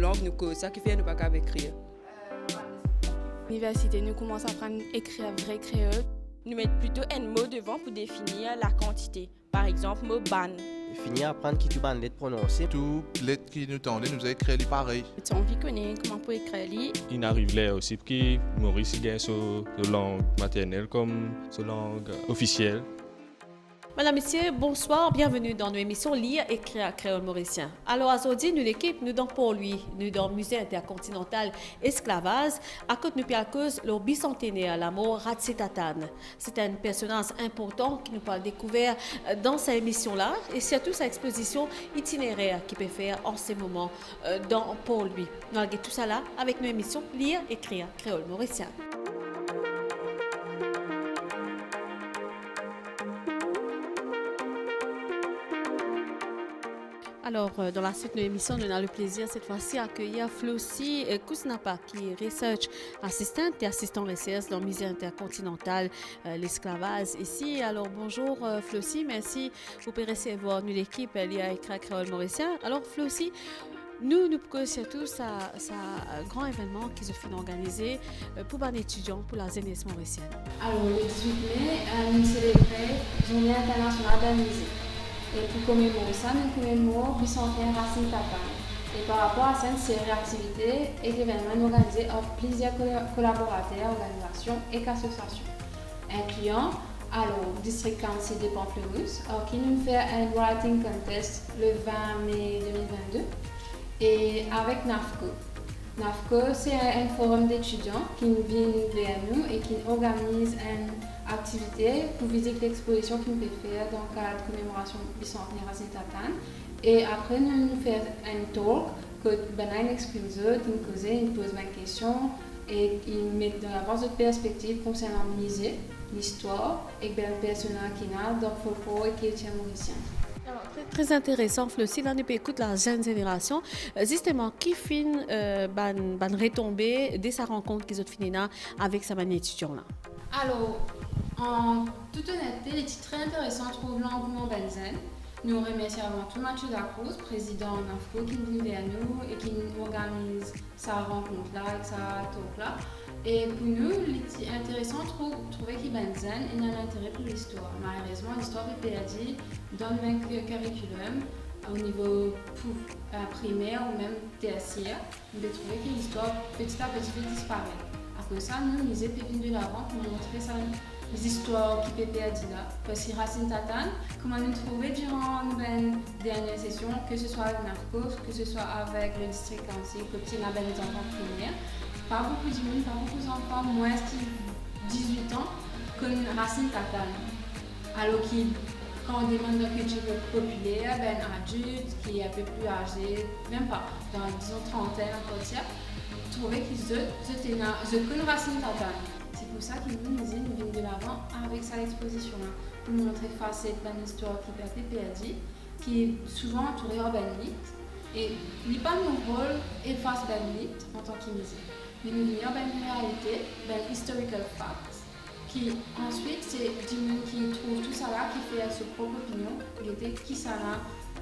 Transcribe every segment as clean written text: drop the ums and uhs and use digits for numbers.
langue, nous cause ça qui fait nous pas capable écrire. L'université, nous commençons à apprendre à écrire vrai créole. Nous mettons plutôt un mot devant pour définir la quantité. Par exemple, mot ban. Finir à apprendre qui tu ban lettres prononcées. Tout lettres qui nous tendent, nous a écrit pareil. Tu as envie de connaître comment pour écrire. Il arrive là aussi que Maurice il a sa langue maternelle comme sa langue officielle. Madame, Messieurs, bonsoir, bienvenue dans nos émissions Lire, écrire créole mauricien. Alors aujourd'hui, nous l'équipe, nous dans pour lui, nous dans le musée intercontinental esclavage, à côté nous à cause le bicentenaire, la mort Ratsitatane. C'est un personnage important qui nous parle découvert dans cette émission-là et surtout sa exposition itinéraire qui peut faire en ce moment dans pour lui. Nous allons tout ça là avec nos émissions Lire, écrire créole mauricien. Alors, dans la suite de l'émission, nous avons le plaisir cette fois-ci d'accueillir Flossie Kousnapa, qui est research assistant et assistant recherche dans le musée intercontinental l'esclavage ici. Alors, bonjour Flossie, merci pour recevoir nous l'équipe Lire, écrire créole mauricien. Alors, Flossie, nous pouvons surtout un grand événement qui se fait organiser pour les étudiants, pour la jeunesse mauricienne. Alors, le 18 mai, nous célébrons la Journée internationale de la musique. Et pour commémorer ça, nous commémorons le bicentenaire Ratsitatane. Et par rapport à cette série d'activités et d'événements organisés par plusieurs collaborateurs, organisations et associations, incluant le District Council de Pamplemousse, qui nous fait un writing contest le 20 mai 2022, et avec NAFCO. NAFCO, c'est un forum d'étudiants qui vient vers nous et qui organise une activité pour visiter l'exposition qu'on peut faire dans le cadre de commémoration du bicentenaire Ratsitatane. Et après, nous faisons un talk que Benin exprime qui nous cause, il pose une question et il met dans la base de perspective concernant le musée, l'histoire et le personnage qu'il a dans le folklore et culture mauricien. Alors, très intéressant, Flossie, là, nous peut écouter la jeune génération. Justement, qui finit ban retombée dès sa rencontre qu'ils ont fini là avec sa manière étudiant là? Alors, en toute honnêteté, il est très intéressant de trouver l'engouement Benzen. Nous remercions avant tout Mathieu Dacruz, président d'Info, qui est venu vers nous et qui organise sa rencontre-là, avec sa talk-là. Et pour nous, il est intéressant de trouver qu'il Benzen a un intérêt pour l'histoire. Malheureusement, l'histoire est perdue dans le curriculum au niveau primaire ou même tertiaire. Nous devons trouver que l'histoire petit à petit fait disparaître. Après ça, nous, les épines de l'avant pour montrer ça. Les histoires qui peuvent perdre là. Parce que Ratsitatane, comme on a trouvé durant nos dernières sessions, que ce soit avec NAFCO, que ce soit avec le District Council, que tu as des enfants primaires, pas beaucoup de monde, pas beaucoup d'enfants, moins de 18 ans, comme Ratsitatane. Alors quand on demande une culture populaire, un adulte qui est un peu plus âgé, même pas, dans disons trentaine, à côté, trouver qu'ils connaissent Ratsitatane. C'est pour ça qu'ils nous viennent de l'avant avec cette exposition-là, pour montrer facette d'une histoire qui peut être perdue, qui est souvent entourée par un mythe. Et il n'est pas mon rôle effacer le mythe en tant que musée, mais nous venons une réalité, une historical fact, qui ensuite c'est du monde qui trouve tout ça là, qui fait sa propre opinion, qui ça là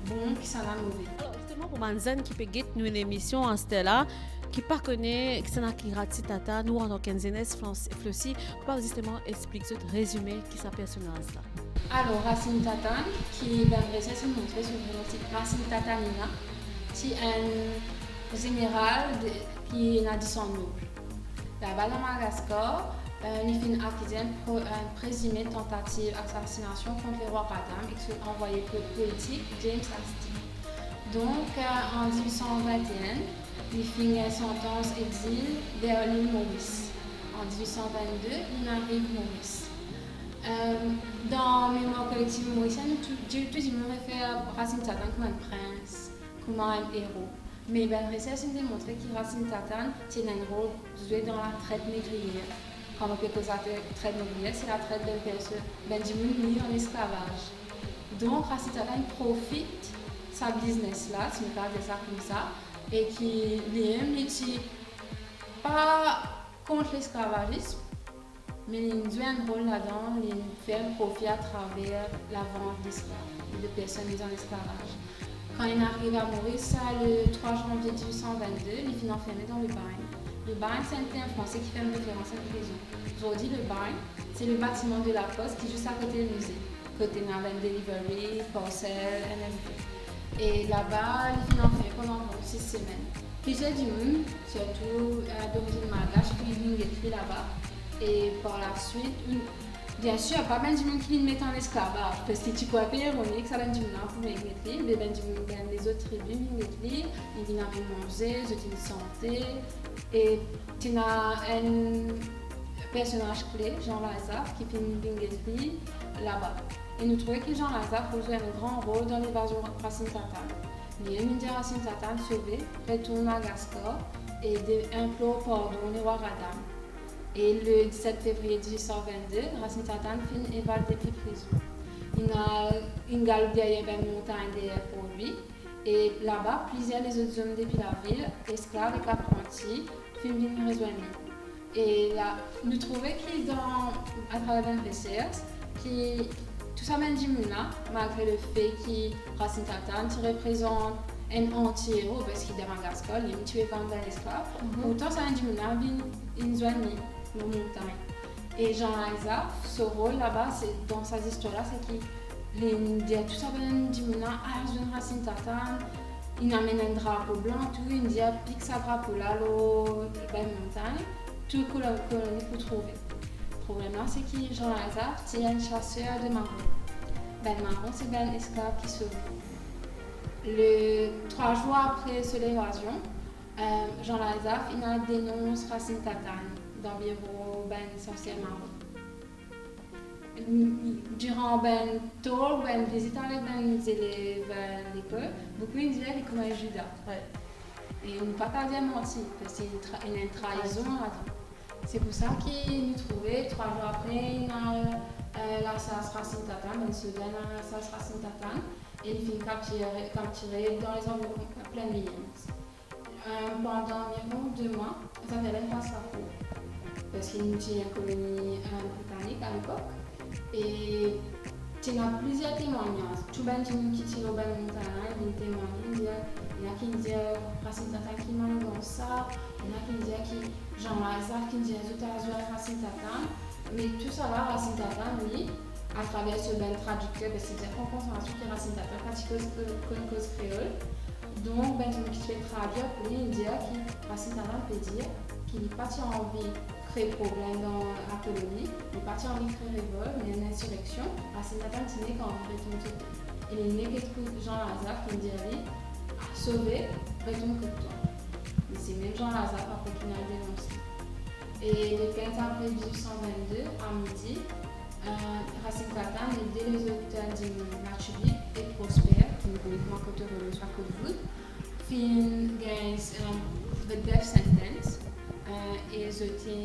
bon, qui ça là mauvais. Alors justement pour Manzane qui peut guetter nous une émission en Stella, qui ne connaît que c'est qui Ratsitatane, nous en tant qu'enzenes Flossie, pour justement expliquer ce résumé qui sa personnage là. Alors Ratsitatane, qui va se montrer sur le site Ratsitatanina, c'est un général qui a 10 ans noble. Là-bas dans Madagascar, il fait une accusation pour une présumée tentative d'assassination contre le roi Radam et que envoyé politique James Astor. Donc en 1821, il finit une sentence exil vers l'île Maurice. En 1822, il arrive Maurice. Dans Mémoire collective mauricienne, tout le monde réfère à Ratsitatane comme un prince, comme un héros. Mais la recherche a démontré que Ratsitatane tient un rôle joué dans la traite négrière. Quand on peut causer la traite négrière, c'est la traite d'une personne, du monde mis en esclavage. Donc Ratsitatane profite de sa business là, si on peut dire ça comme ça, et qui n'est pas contre l'esclavagisme, mais il joue un rôle là-dedans, il fait un profit à travers la vente d'esclaves, de personnes mises en esclavage. Quand il arrive à Maurice, le 3 janvier 1822, il finit enfermé dans le bagne. Le bagne, c'est un terme français qui fait une référence à une prison. Aujourd'hui, le bagne, c'est le bâtiment de la poste qui est juste à côté du musée. Côté Naven Delivery, Parcel, NFB. Et là-bas, il finit enfermé pendant 6 semaines. Plusieurs du monde, surtout d'origine malgache, qui viennent écrire là-bas. Et par la suite, bien sûr, pas mal du monde qui met en esclavage, parce que tu peux pas ironique, ça vient du monde pour mettre mais ben du monde les autres tribus mettre ils viennent avec manger, ils ont une santé, et tu as un personnage clé, Jean Lazare, qui fait une binguerie là-bas. Et nous trouvons que Jean Lazare peut jouer un grand rôle dans l'évasion Racine Tatane. Il y a une Racine Tatane sauvée, retourne à Gascor et implore pardon au roi Radam. Et le 17 février 1822, Racine Tatane finit évadé depuis prison. Il a une galope derrière une montagne derrière pour lui. Et là-bas, plusieurs des autres hommes depuis la ville, esclaves et apprentis, finissent rejoindre. Et là, nous trouvons à travers les recherches, tout ça mène du là, malgré le fait que Racine Tatane représente un anti-héros parce qu'il est dans Gascol, il a tué 20 esclaves. Pourtant, ça vient du là, il nous a mis nos montagnes. Et Jean Lazare, ce rôle là-bas, dans ces histoires-là, c'est qu'il dit tout ça vient du là, jeune Racine Tatane, il amène un drapeau blanc, tout, il dit pique sa drapeau là, la montagne, tout colonie pour trouver. Le problème là, c'est que Jean Lazare, c'est un chasseur de marron. Marron, c'est un esclave qui se vaut. 3 jours après cette évasion, Jean Lazare dénonce Racine Tatane d'environ sorcière marron. Durant tour, visite avec les élèves à l'école, beaucoup disaient qu'il commet Judas. Ouais. Et on ne peut pas dire mentir, parce qu'il y a une trahison là-dedans. C'est pour ça qu'il nous trouvait 3 jours après la SAS Racine Tatane, une semaine à la SAS Racine Tatane, et il finit capturé dans les environs plein de Williams. Pendant environ 2 mois, ça fait même pas sa peau, parce qu'il nous tient une colonie britannique à l'époque, et il y a plusieurs témoignages. Tout le monde qui tire au bas de montagne, il témoigne, il y a qui disent Racine Tatane qui m'a dans ça, il y a qui disent Jean Lazare qui dit que Racine Tatane. Mais tout ça là, Racine Tatane, lui, à travers ce bel traducteur, c'est dire qu'on pense que Racine Tatane pratique une cause créole. Donc, qui fait traduire pour lui dire que Racine Tatane peut dire qu'il n'est pas envie de créer problème dans la colonie, il n'est pas envie de créer révolte, mais une insurrection. Racine Tatane, c'est né quand on retourne tout. Il est né que Jean Lazare qui dit lui, sauver, retourne que toi. Mais c'est même Jean Lazare après qu'il a dénoncé. Et le 15 avril 1822, à midi, Racine Tatane aidait les auteurs du Mathieu et Prosper, qui nous connaissons côté de soit que vous, fin the death sentence, et ils ont été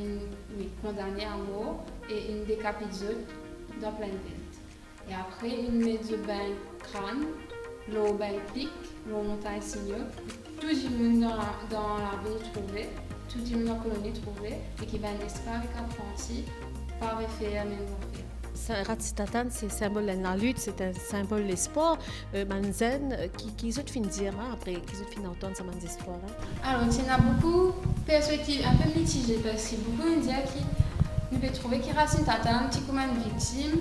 condamnés à mort et une décapitation dans plein de ville. Et après, ils mettent le bain crâne, l'eau bain pic, l'eau montagne signaux, tout le monde dans la ville trouvé. Tout le monde dans la colonie trouvé et qui va un esclave et apprenti par effet à même warfare. Racine Tatane, c'est un symbole de la lutte, c'est un symbole de l'espoir. Manzen, qui ont fini de dire après, qui ont fini d'entendre ces histoires là. Alors, il y en a beaucoup perspectives un peu mitigées parce que beaucoup me disent qu'on peut trouver que Racine Tatane est comme une victime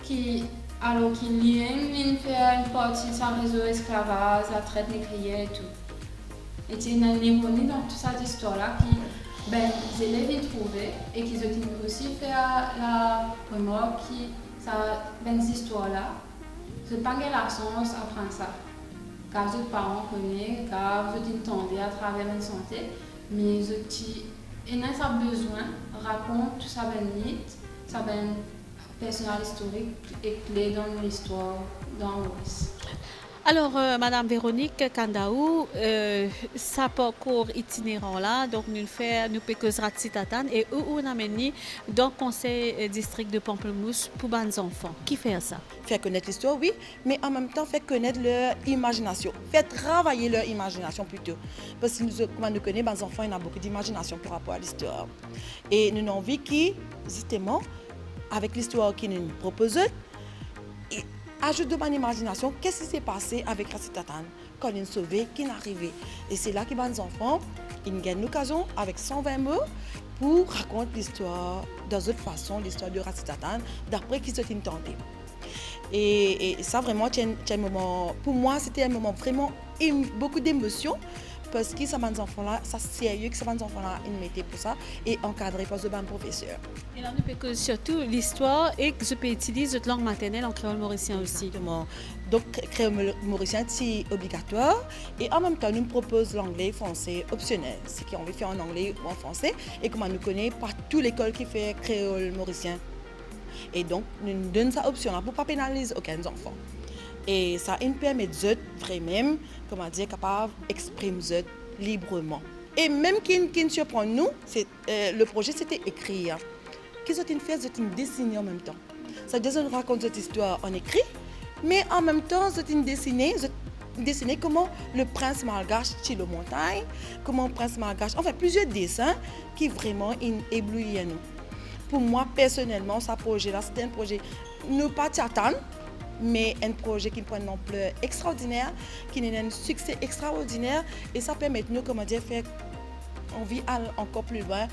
qui lui fait une partie de sa réseau esclavage, la traite négrière et tout. Et il y a une ironie dans toute cette histoire-là qui les élèves y trouvaient et qu'ils ont aussi fait la remarque que ces histoires-là, ce n'est pas la sens apprendre ça. Car les parents connaissent, car ils entendent à travers la santé, mais ils ont besoin de raconter tout ça, ça personnel historique et clé dans l'histoire dans Maurice. Alors, Madame Véronique Kandaou, ça parcours itinérant là, donc nous faisons Racine Tatane et on a mené dans le conseil district de Pamplemousse pour les enfants. Qui fait ça? Faire connaître l'histoire, oui, mais en même temps faire connaître leur imagination, faire travailler leur imagination plutôt. Parce que comme nous connaissons, les enfants, ils ont beaucoup d'imagination par rapport à l'histoire. Et nous avons envie qu'ils, justement, avec l'histoire qu'ils nous proposent, ajoute de mon imagination, qu'est-ce qui s'est passé avec Rattata quand il est sauvé, qui est arrivé. Et c'est là que les enfants, ils gagnent l'occasion avec 120 mots pour raconter l'histoire dans une façon, l'histoire de Rattata, d'après qu'ils ont tenté. Et ça vraiment, c'est un moment, pour moi, c'était un moment vraiment beaucoup d'émotions. Parce que ces enfants-là, c'est sérieux que ces enfants-là, ils mettaient pour ça et encadrés par ce professeur. Et là, nous peut surtout l'histoire et que je peux utiliser notre langue maternelle en créole mauricien aussi. Exactement. Donc, créole mauricien, c'est obligatoire. Et en même temps, nous proposons l'anglais et français optionnel. Ce qu'on veut faire en anglais ou en français. Et comme on nous connaît, pas toute l'école qui fait créole mauricien. Et donc, nous donnons ça optionnel pour ne pas pénaliser aucun enfant. Et ça nous permet de vraiment, comment dire, capable d'exprimer librement. Et même qui nous surprend, nous, le projet c'était écrire. Qu'est-ce que nous faisons, c'est dessiner en même temps. Ça veut dire qu'on raconte cette histoire en écrit, mais en même temps, c'est dessiner comment le prince malgache tire la montagne, comment le prince malgache, enfin plusieurs dessins qui vraiment éblouissent nous. Pour moi, personnellement, ce projet-là, c'était un projet, nous pas t'attendre, mais un projet qui prend une ampleur extraordinaire, qui a un succès extraordinaire et ça permet de nous, comment dire, faire envie d'aller encore plus loin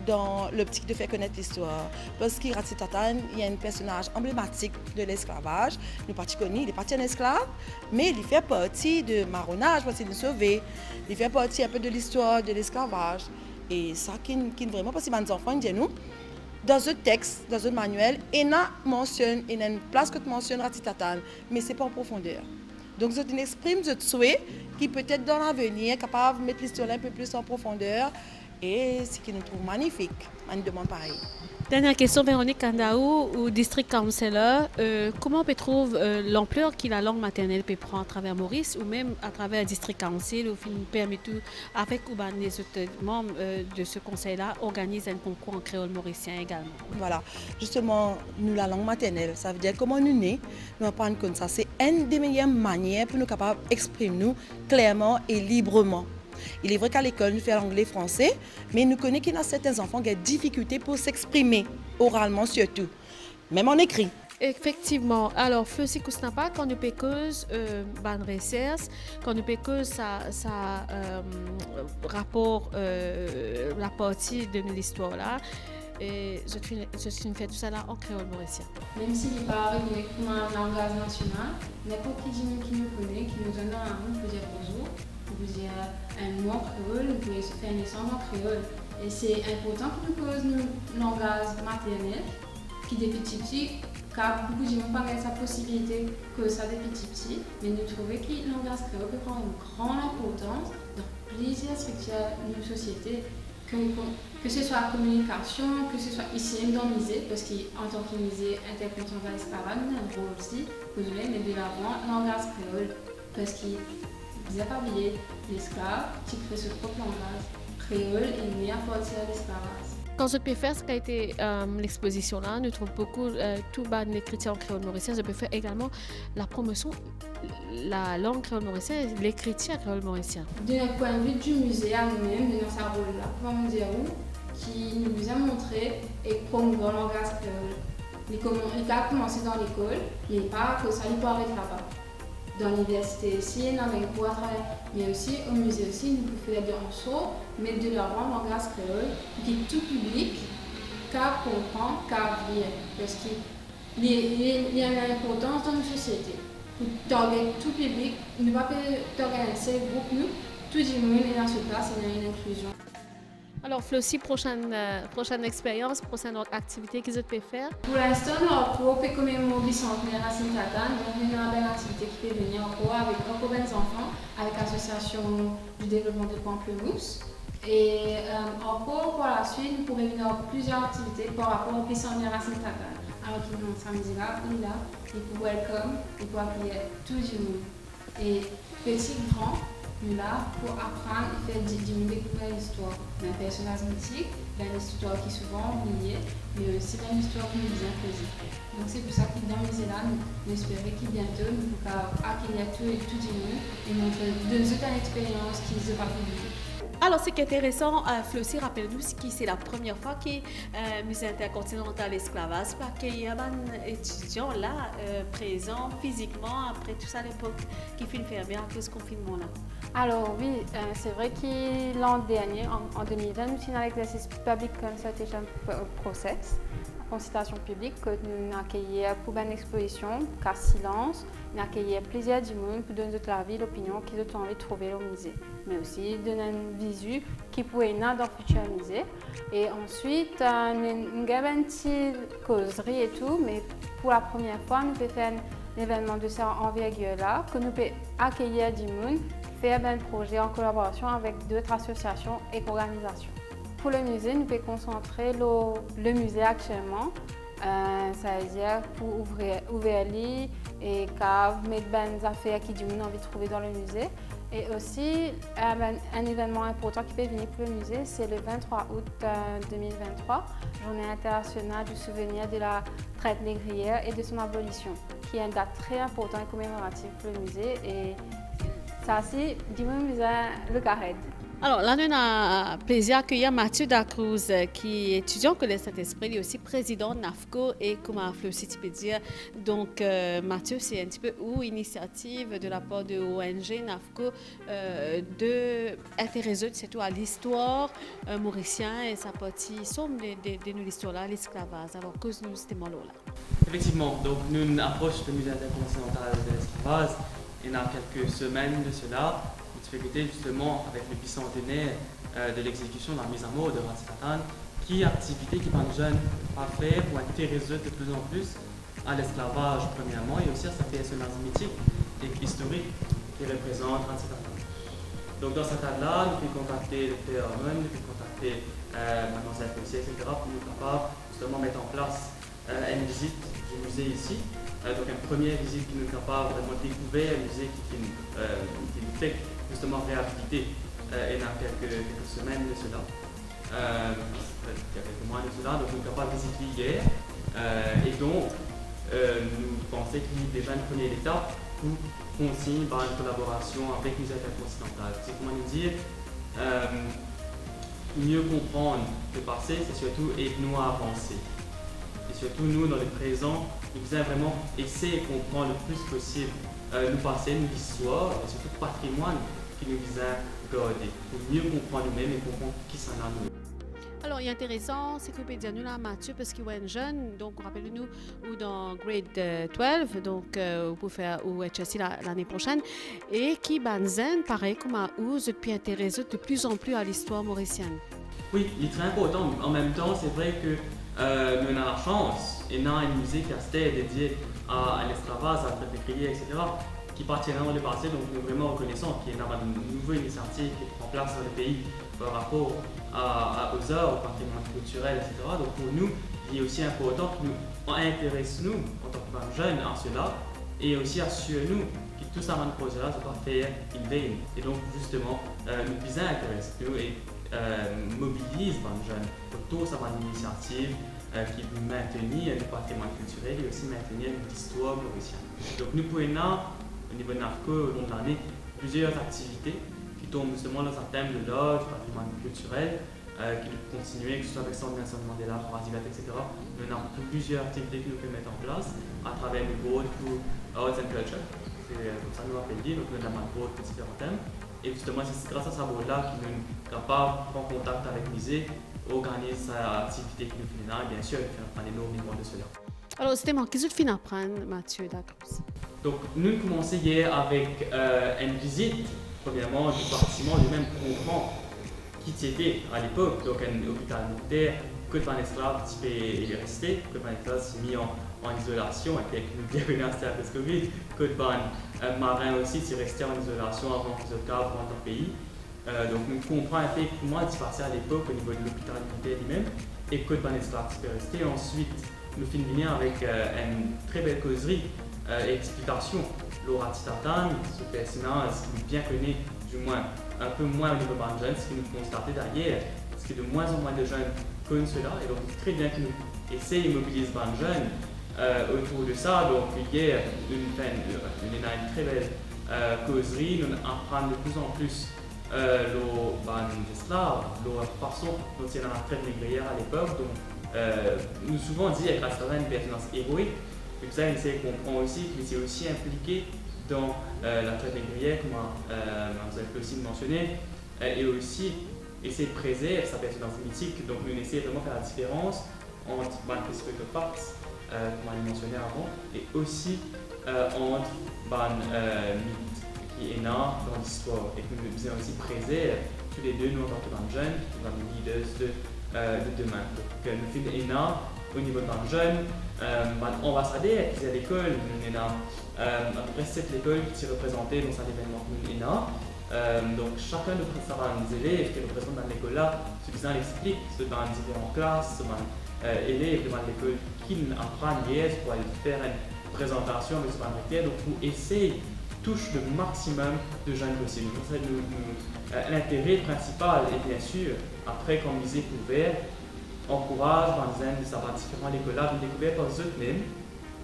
dans l'optique de faire connaître l'histoire. Parce que Rattata, il y a un personnage emblématique de l'esclavage. Nous pas connu, il n'est pas un esclave, mais il fait partie de marronnage, parce qu'il est sauvé. Il fait partie un peu de l'histoire de l'esclavage. Et ça qui vraiment, parce que les enfants disent nous, dans un texte, dans un manuel, il y a une place que tu mentionnes Rattata, mais ce n'est pas en profondeur. Donc, c'est une exprime de souhait qui peut-être dans l'avenir est capable de mettre l'histoire un peu plus en profondeur et ce qui nous trouve magnifique. On nous demande pareil. Dernière question, Véronique Kandaou, ou District Councilor. Comment on peut trouver l'ampleur que la langue maternelle peut prendre à travers Maurice ou même à travers le District Council, où nous permet tout, avec les autres membres de ce conseil-là, organiser un concours en créole mauricien également. Voilà, justement, nous, la langue maternelle, ça veut dire comment nous nés, nous apprendre comme ça. C'est une des meilleures manières pour nous capables d'exprimer nous clairement et librement. Il est vrai qu'à l'école, nous faisons l'anglais français, mais nous connaissons qu'il y a certains enfants qui ont des difficultés pour s'exprimer, oralement surtout, même en écrit. Effectivement. Alors, si vous n'avez pas, quand nous pécons recherche, quand nous pécons sa rapport, la partie de l'histoire là, et je suis fait tout ça là en créole mauricien. Même s'il n'est pas arrivé comme un langage national, n'importe qui nous connaît, qui nous donne un nom, peut dire bonjour. Vous dire un mot en créole, vous pouvez se faire naissance en créole. Et c'est important que nous cause nos langage maternel, qui des petits, car beaucoup de gens n'ont pas sa possibilité que ça des petits, mais nous trouvons que le langage créole peut prendre une grande importance dans plusieurs structures de nos sociétés, que ce soit la communication, que ce soit ici dans le musée, parce qu'en tant que musée intercontinental esclavage, nous avons un rôle aussi, mais de l'avant, le langage créole, parce qu'il vous n'avez pas oublié l'esclave qui crée ce propre langage créole et il est à partir de l'esclavage. Quand je peux faire ce qui a été l'exposition là, nous trouvons beaucoup tout bas de l'écriture en créole mauricien. Je peux faire également la promotion la langue créole mauricienne et l'écriture créole mauricien. D'un point de vue du musée à nous-mêmes, dans sa rôle là, comment dire où, qui nous a montré et promouvoir le langage créole. Il a commencé dans l'école, il n'est pas que ça lui peut arrêter là-bas. Dans l'université aussi, dans les cours à travailler, mais aussi au musée aussi, nous pouvons faire des ensemble, mettre de l'avant le langage créole, qui est tout public, car comprend, car vient. Parce qu'il y a une importance dans notre société. Pour target tout public, ne pas organiser groupe nous, tout le monde est dans ce place, il y a une inclusion. Alors, Flossie, prochaine expérience, prochaine activité qu'ils ont pu faire? Pour l'instant, on peut commémorer le bicentenaire à Saint-Tatan, donc il y a une belle activité qui peut venir encore avec encore des enfants, avec l'association du développement de Pamplemousse. Et encore pour la suite, nous pourrons venir plusieurs activités par rapport au bicentenaire à Saint-Tatan. Alors qu'ils vont samedi là, il est là, il peut welcome, il peut appuyer tout le monde. Et petit, grand, nous là pour apprendre et faire découvrir l'histoire d'un personnage mythique, d'une histoire qui est souvent oubliée, mais aussi d'une histoire qui nous vient plaisir. Donc c'est pour ça que dans le musée là, nous espérons que bientôt nous pourrons accueillir tout le monde et montrer de nous une expérience qui ne se passe pas du tout. Alors, ce qui est intéressant, Flossie, rappelle-nous que c'est la première fois que le Musée intercontinental esclavage va accueillir un étudiant là, présent physiquement, après tout ça à l'époque, qui fait une fermée à cause du confinement là. Alors oui, c'est vrai que l'an dernier, en 2020, nous avons l'exercice Public Consultation Process, la consultation publique, que nous avons accueilli pour une exposition, car silence, nous avons accueilli plusieurs du monde pour donner de l'avis, l'opinion qu'ils ont envie de trouver au musée, mais aussi donner une visu qui pourrait être dans le futur musée. Et ensuite, nous avons une petite causerie et tout, mais pour la première fois, nous pouvons faire un événement de cette envergure-là, que nous pouvons accueillir du monde, faire un projet en collaboration avec d'autres associations et organisations. Pour le musée, nous pouvons concentrer le musée actuellement, ça veut dire pour ouvrir les et mettre des affaires qui du monde envie de trouver dans le musée. Et aussi, un événement important qui peut venir pour le musée, c'est le 23 août 2023, Journée internationale du souvenir de la traite négrière et de son abolition, qui est une date très importante et commémorative pour le musée. Et ça, c'est du musée le Carré. Alors là, on a plaisir d'accueillir Mathieu Dacruz, qui est étudiant au Collège Saint-Esprit, il est aussi président de NAFCO et comme Flossie tu peux dire. Donc Mathieu, c'est un petit peu une initiative de la part de ONG NAFCO de intéresser surtout à l'histoire mauricienne et sa partie sombre de nous l'histoire-là, l'esclavage. Alors, cause nous ce moment-là. Effectivement, donc nous approchons le musée intercontinental de l'esclavage et dans quelques semaines de cela, nous fêter justement avec le bicentenaire de l'exécution de la mise à mort de Ratsifatan, qui est une activité qui va nous jeunes à faire pour intéresser de plus en plus à l'esclavage premièrement et aussi à sa personnalité mythique et historique qui représente Ratsifatan. Donc dans ce cadre-là, nous pouvons contacter le Père Armand, nous pouvons contacter Mademoiselle Fossier, etc. pour nous capables justement mettre en place une visite du musée ici. Donc une première visite qui nous est capable de vraiment découvrir un musée qui nous fait justement réhabilité et dans quelques semaines de cela, quelques mois de cela, donc nous sommes capables de visiter hier et donc nous pensons qu'il y a déjà une première étape pour continuer par une collaboration avec le musée intercontinental. C'est comment nous dire mieux comprendre le passé, c'est surtout aider nous à avancer. Et surtout nous dans le présent, nous devons vraiment essayer de comprendre le plus possible le passé, l'histoire et surtout le patrimoine qui nous vise à garder pour mieux comprendre nous-mêmes et comprendre qui s'en a nous. Alors, il est intéressant, c'est que vous pouvez dire nous là, Mathieu, parce qu'il y a un jeune, donc rappelez-nous, ou dans grade 12, donc vous pouvez faire au HSI l'année prochaine, et qui banzen, pareil comme à Ouz, depuis intéressé de plus en plus à l'histoire mauricienne. Oui, il est très important. En même temps, c'est vrai que nous avons la chance, et nous avons un musée qui est dédié à l'esclavage, à la traite négrière, etc., qui appartient dans le passé, donc nous sommes vraiment reconnaissants qu'il y a une nouvelle initiative qui prend place dans le pays par rapport aux arts, au patrimoine culturel, etc. Donc pour nous, il est aussi important que nous intéressons en tant que jeunes à cela et aussi assurons-nous que tout ça va projet-là ne va pas faire in vain. Et donc justement, nous visons à intéresser et mobilise les jeunes autour de cette initiative qui veut maintenir le patrimoine culturel et aussi maintenir l'histoire mauricienne. Donc nous pouvons au niveau de NAFCO, au long de l'année, plusieurs activités qui tombent justement dans un thème de l'art, du patrimoine culturel, qui peut continuer, que ce soit avec Centre Nelson Mandela, Radivat, etc. Nous avons plusieurs activités que nous pouvons mettre en place à travers le board pour Arts and Culture. C'est comme ça que nous l'appelons, donc nous avons un board pour différents thèmes. Et justement, c'est grâce à ce board-là que nous sommes capables de prendre contact avec le musée, organiser sa activité que nous faisons, et bien sûr, faire un énorme niveau de cela. Alors, c'était moi, qu'est-ce que tu finis apprendre, Mathieu Dacruz? Donc, nous commençons hier avec une visite, premièrement, du bâtiment lui-même, comprend qui c'était à l'époque, donc un hôpital militaire, que Van Esclave est resté, que Van Esclave s'est mis en isolation, et nous bienvenue à cette Covid, que Van Marin aussi s'est resté en isolation avant qu'ils soient cadres dans le pays. Donc, nous comprenons un peu comment il se passait à l'époque au niveau de l'hôpital militaire lui-même, et que Van Esclave est resté. Ensuite, nous finissons avec une très belle causerie et explication. Laura Titatan, ce personnage qui nous bien connaît, du moins un peu moins au niveau de jeunes, ce que nous constatons derrière, parce que de moins en moins de jeunes connaissent cela, et donc c'est très bien que nous essayons de mobiliser les jeunes autour de ça. Donc hier, nous avons une très belle causerie, nous apprenons de plus en plus les esclaves, leur façon dont ils ont la traite négrière à l'époque. Donc, nous souvent dit avec la une pertinence héroïque. Et puis ça, on essaie de comprendre aussi qu'il était aussi impliqué dans la traite négrière, comme vous avez aussi mentionné, et aussi essayer de préserver sa pertinence mythique. Donc, nous essayons vraiment de faire la différence entre Pacific Parks, comme on l'a mentionné avant, et aussi entre mythe qui est là dans l'histoire. Et que nous faisons aussi préserver tous les deux, nous en tant que jeunes, dans les leaders de demain. Donc, nous faisons ENA au niveau de jeunes, ambassadeurs qui à l'école, nous avons à peu près 7 écoles qui sont représentées dans cet événement ENA. Donc chacun de ces élèves qui représentent dans l'école là, ceux qui l'expliquent, ceux dans différentes classes, ceux dans élèves de l'école qui apprennent hier pour aller faire une présentation de ce matière. Donc pour essayer touche le maximum de jeunes possible. L'intérêt principal est bien sûr, après quand musée ouvert, encourage dans les de savoir différents à l'école là, de découvrir par eux-mêmes,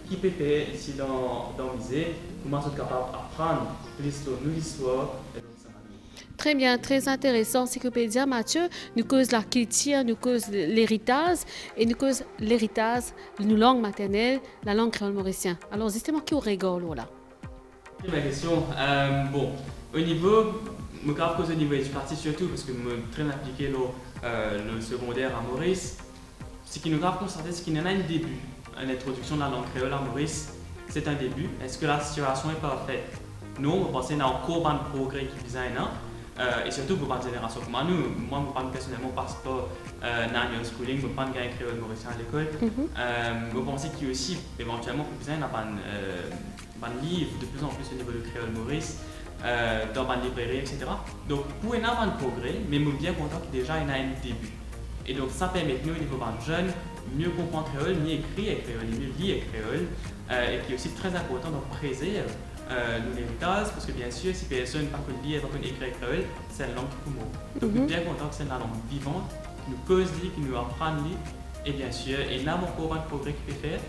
qui peut faire ici dans le musée, comment sont capables d'apprendre l'histoire. Très bien, très intéressant. Encyclopédia, Mathieu, nous cause la culture, nous cause l'héritage, et nous cause l'héritage de nos langues maternelles, la langue créole mauricienne. Alors, justement, qui aurait rigole là? Ma question, bon, au niveau, je cause au niveau éducatif surtout, parce que je suis très impliqué le secondaire à Maurice. Ce qui nous a constaté, c'est qu'il y en a un début, une introduction de la langue créole à Maurice. C'est un début. Est-ce que la situation est parfaite? Non, je pense qu'il y a encore un progrès qui vise un an. Et surtout pour une génération comme nous, moi personnellement passe pas dans le schooling, je ne pas gagner créole mauricien à l'école. Je pense qu'il y a aussi éventuellement un livre de plus en plus au niveau de créole maurice, dans une librairie, etc. Donc pour un an de progrès, mais je suis bien content qu'il y ait déjà un début. Et donc ça permet nous au niveau de jeunes mieux comprendre créole, mieux écrire créole, mieux lire créole, et qui est aussi très important de préserver nous l'héritage, parce que bien sûr, si personne ne peut lire, ne peut écrire créole, c'est une langue pour moi. Donc, je suis bien content que c'est une langue vivante, qui nous cause, qui nous apprend, et bien sûr, et là, encore un progrès qui peut faire.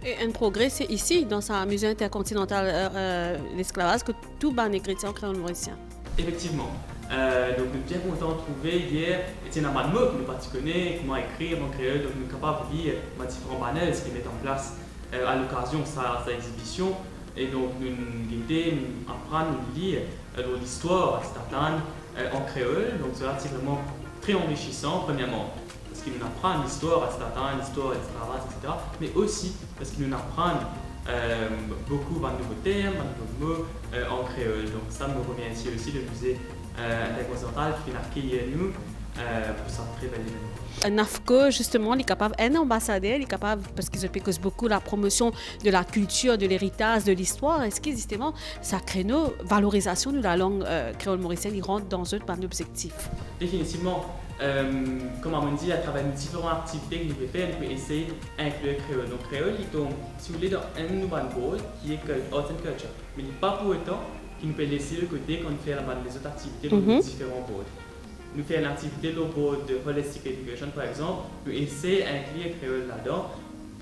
Et un progrès, c'est ici, dans sa musée intercontinental l'esclavage, que tout ban les chrétiens créole mauricien. Effectivement. Donc, nous sommes bien contents de trouver hier, et c'est un mot que nous ne connaissons, comment écrire en créole, donc nous sommes capables de lire différents banners qui mettent en place à l'occasion de sa exhibition. Et donc, nous apprenons à lire l'histoire en créole. Donc, cela c'est vraiment très enrichissant, premièrement, parce qu'il nous apprend l'histoire à Statan, l'histoire, etc. Mais aussi parce qu'il nous apprend beaucoup de nouveaux termes, de nouveaux mots en créole. Donc, ça me remercie aussi le musée intercontinental qui a accueilli nous pour ça très bel événement. NAFCO, justement, il est capable, un ambassadeur, il est capable, parce qu'ils occupent beaucoup la promotion de la culture, de l'héritage, de l'histoire. Est-ce que, justement, ça crée une valorisation de la langue créole mauricienne, il rentre dans un objectif? Définitivement. Comme on dit, à travers différentes activités que nous pouvons faire, nous pouvons essayer d'inclure créole. Donc, créole, il tombe, si vous voulez, dans un nouvel board qui est Art and Culture. Mais il n'est pas pour autant qu'il nous peut laisser le côté quand nous faisons les autres activités dans différents boards. Nous faisons une activité de Holistic Education, par exemple, nous essayons d'inclure créole là-dedans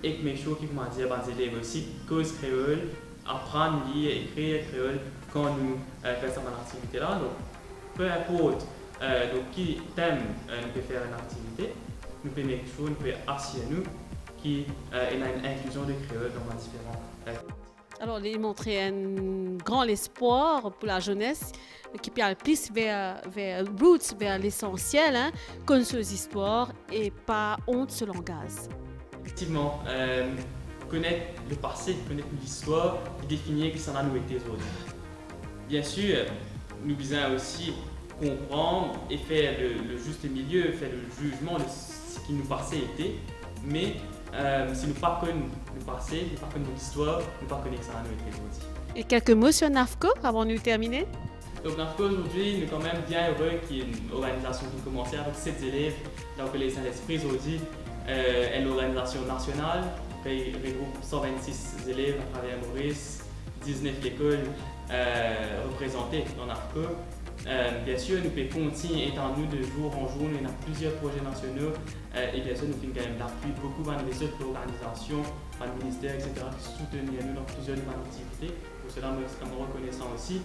et que mes choses qui vont dire les élèves aussi cause créole, apprendre, lire, écrire créole quand nous faisons cette activité-là. Donc, peu importe qui thème nous peut faire une activité, nous pouvons make sure, nous pouvons assurer nous qu'il y a une inclusion de créole dans les différents. Alors, il montrait un grand espoir pour la jeunesse qui peut aller plus vers roots, vers l'essentiel, connaître ses histoires et pas honte ce langage. Effectivement, connaître le passé, connaître l'histoire et définir qui ça a nous été aujourd'hui. Bien sûr, nous devons aussi comprendre et faire le juste milieu, faire le jugement de ce qui nous passé était, mais si nous ne connaissons le passé, nous ne connaissons l'histoire, nous ne connaissons ça a nous été aujourd'hui. Et quelques mots sur NAFCO avant de terminer? Donc NAFCO aujourd'hui, nous sommes quand même bien heureux qu'il y ait une organisation qui a commencé avec 7 élèves. Donc les Saint-Esprit aujourd'hui est l'organisation nationale qui regroupe 126 élèves à travers Maurice, 19 écoles représentées dans NAFCO. Bien sûr, nous pouvons continuer étant nous de jour en jour, nous avons plusieurs projets nationaux et bien sûr, nous faisons quand même l'appui beaucoup des autres organisations, des ministères, etc. qui soutiennent nous dans plusieurs activités. Pour cela, nous sommes reconnaissants aussi.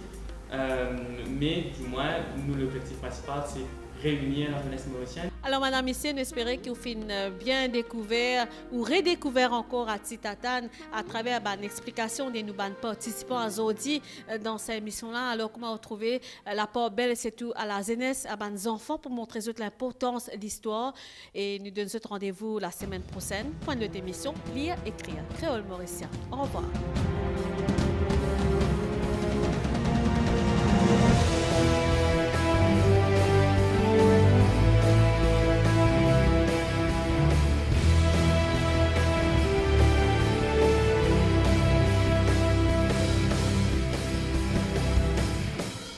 mais du moins, nous, l'objectif principal, c'est réunir la jeunesse mauricienne. Alors, madame, ici, nous espérons que vous finissez bien découvert ou redécouvert encore à Titatan à travers une explication de nos participants à Zodi dans cette émission-là. Alors, comment retrouver l'apport belle, c'est tout à la jeunesse, à nos enfants pour montrer l'importance de l'histoire. Et nous donnons rendez-vous la semaine prochaine pour une autre émission, Lire, écrire, créole mauricien. Au revoir.